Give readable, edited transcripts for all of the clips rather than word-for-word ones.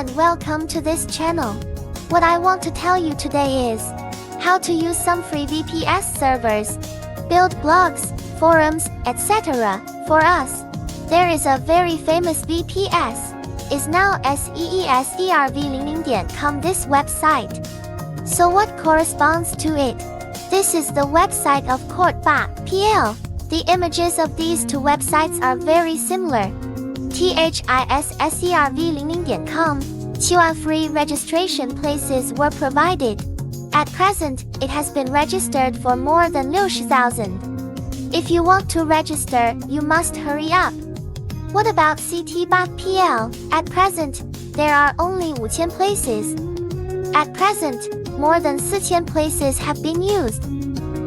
and welcome to this channel. What I want to tell you today is how to use some free VPS servers, build blogs, forums, etc. For us, there is a very famous VPS, is now SEESERV00.com this website. So what corresponds to it? This is the website of quotas.pl. The images of these two websites are very similar. THISSERV00.com, 7 free registration places were provided. At present, it has been registered for more than 60,000. If you want to register, you must hurry up. What about CT.pl? At present, there are only 5,000 places. At present, more than 4,000 places have been used.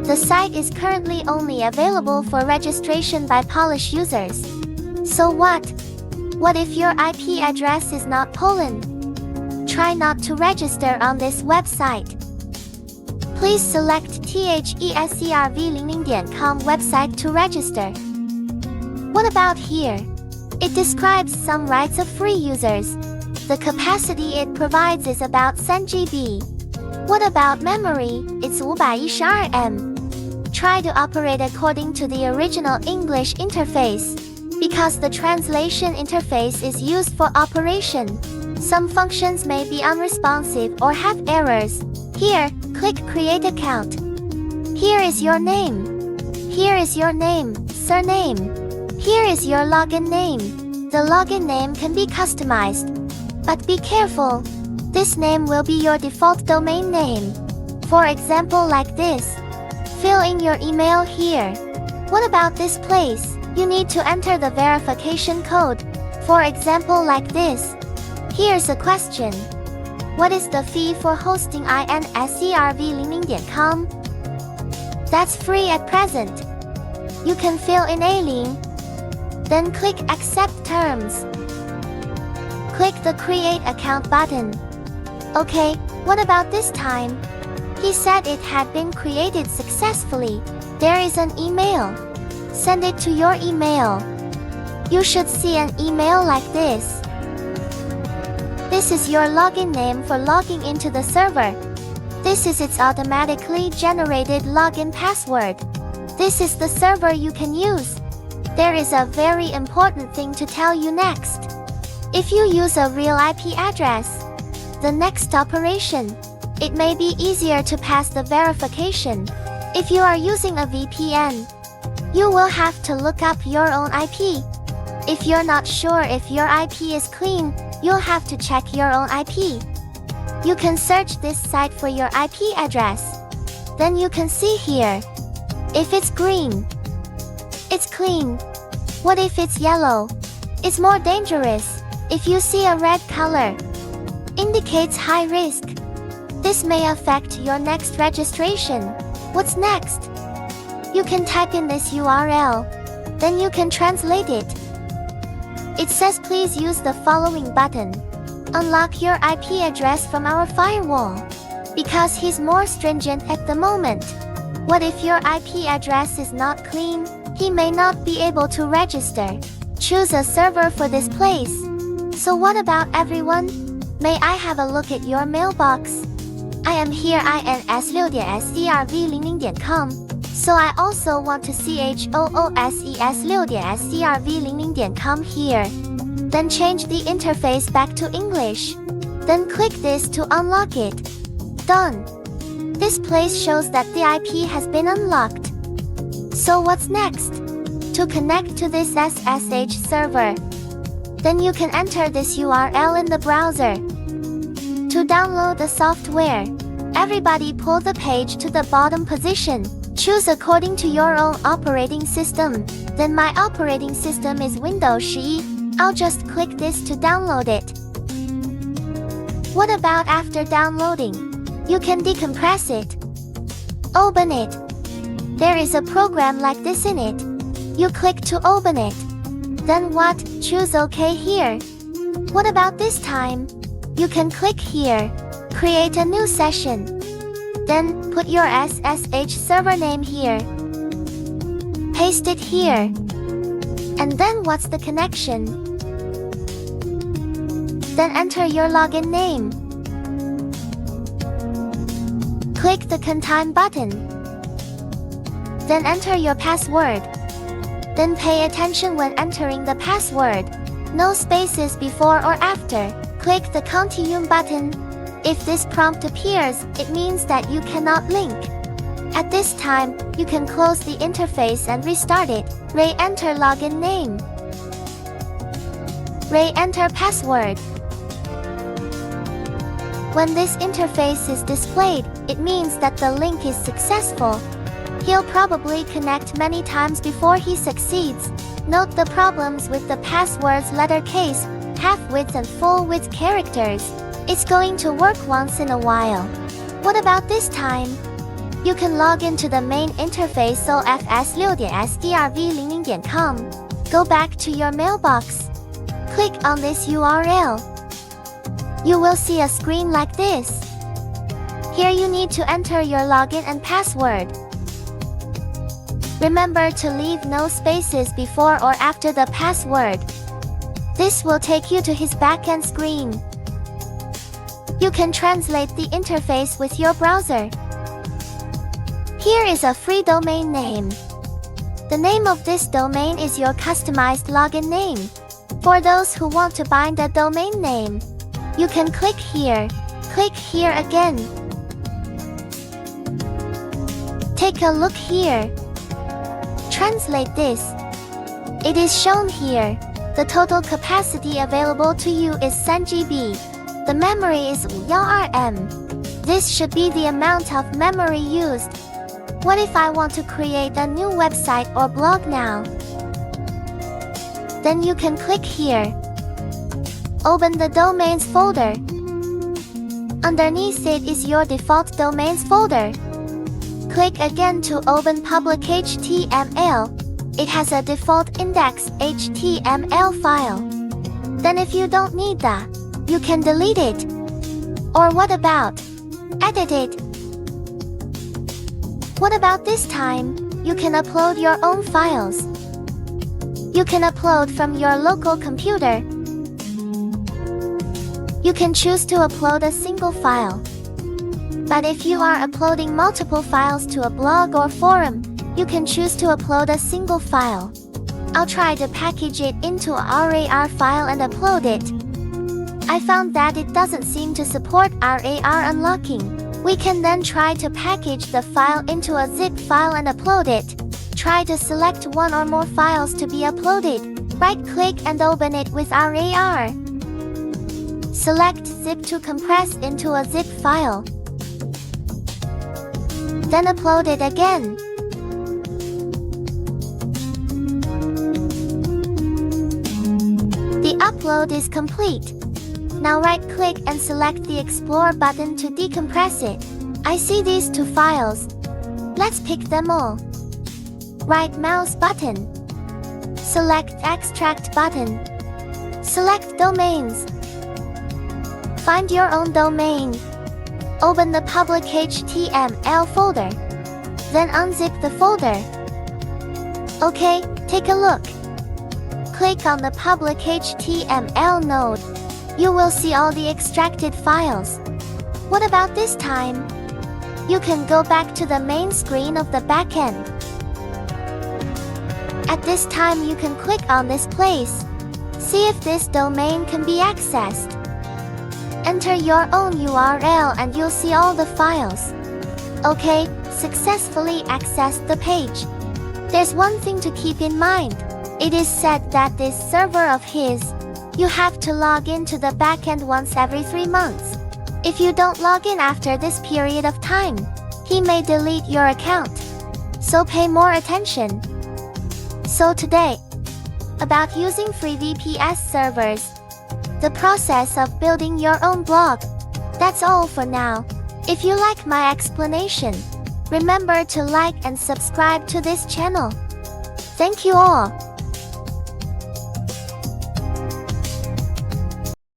The site is currently only available for registration by Polish users. So what? What if your IP address is not Poland? Try not to register on this website. Please select THESERV00.com website to register. What about here? It describes some rights of free users. The capacity it provides is about 10 GB. What about memory? It's 512 MB. Try to operate according to the original English interface, because the translation interface is used for operation. Some functions may be unresponsive or have errors. Here, click Create Account. Here is your name. Here is your name, surname. Here is your login name. The login name can be customized. But be careful. This name will be your default domain name. For example, like this. Fill in your email here. What about this place? You need to enter the verification code. For example, like this. Here's a question. What is the fee for hosting INSERV00.com? That's free at present. You can fill in a link. Then click Accept Terms. Click the Create Account button. Okay, what about this time? He said it had been created successfully. There is an email. Send it to your email. You should see an email like this. This is your login name for logging into the server. This is its automatically generated login password. This is the server you can use. There is a very important thing to tell you next. If you use a real IP address, the next operation, it may be easier to pass the verification. If you are using a VPN, you will have to look up your own IP. If you're not sure if your IP is clean, you'll have to check your own IP. You can search this site for your IP address. Then you can see here. If it's green, it's clean. What if it's yellow? It's more dangerous. If you see a red color, indicates high risk. This may affect your next registration. What's next? You can type in this URL. Then you can translate it. It says please use the following button. Unlock your IP address from our firewall. Because he's more stringent at the moment. What if your IP address is not clean? He may not be able to register. Choose a server for this place. So what about everyone? May I have a look at your mailbox? I am here INS6.SERV00.com. So I also want to CHOOSES6.SERV00.com here. Then change the interface back to English. Then click this to unlock it. Done. This place shows that the IP has been unlocked. So what's next? To connect to this SSH server. Then you can enter this URL in the browser. To download the software, everybody pull the page to the bottom position. Choose according to your own operating system. Then my operating system is Windows 10. I'll just click this to download it. What about after downloading? You can decompress it. Open it. There is a program like this in it. You click to open it. Then what? Choose OK here. What about this time? You can click here. Create a new session. Then, put your SSH server name here. Paste it here. And then what's the connection? Then enter your login name. Click the Continue button. Then enter your password. Then pay attention when entering the password. No spaces before or after. Click the Continue button. If this prompt appears, it means that you cannot link. At this time, you can close the interface and restart it. Re-enter login name. Re-enter password. When this interface is displayed, it means that the link is successful. He'll probably connect many times before he succeeds. Note the problems with the password's letter case, half-width and full-width characters. It's going to work once in a while. What about this time? You can log into the main interface ofs6.sdrv00.com. Go back to your mailbox. Click on this URL. You will see a screen like this. Here you need to enter your login and password. Remember to leave no spaces before or after the password. This will take you to his backend screen. You can translate the interface with your browser. Here is a free domain name. The name of this domain is your customized login name. For those who want to bind a domain name, you can click here again. Take a look here. Translate this. It is shown here. The total capacity available to you is 10 GB. The memory is 1 RM. This should be the amount of memory used. What if I want to create a new website or blog now? Then you can click here. Open the domains folder. Underneath it is your default domains folder. Click again to open public HTML. It has a default index HTML file. Then if you don't need that, you can delete it. Or what about edit it? What about this time? You can upload your own files. You can upload from your local computer. You can choose to upload a single file. But if you are uploading multiple files to a blog or forum, you can choose to upload a single file. I'll try to package it into a RAR file and upload it. I found that it doesn't seem to support RAR unlocking. We can then try to package the file into a zip file and upload it. Try to select one or more files to be uploaded. Right-click and open it with RAR. Select zip to compress into a zip file. Then upload it again. The upload is complete. Now right-click and select the Explore button to decompress it. I see these two files. Let's pick them all. Right mouse button. Select Extract button. Select Domains. Find your own domain. Open the public HTML folder. Then unzip the folder. Okay, take a look. Click on the public HTML node. You will see all the extracted files. What about this time? You can go back to the main screen of the backend. At this time you can click on this place. See if this domain can be accessed. Enter your own URL and you'll see all the files. Okay, successfully accessed the page. There's one thing to keep in mind. It is said that this server of his, you have to log into the backend once every 3 months. If you don't log in after this period of time, he may delete your account. So pay more attention. So today, about using free VPS servers. The process of building your own blog. That's all for now. If you like my explanation, remember to like and subscribe to this channel. Thank you all.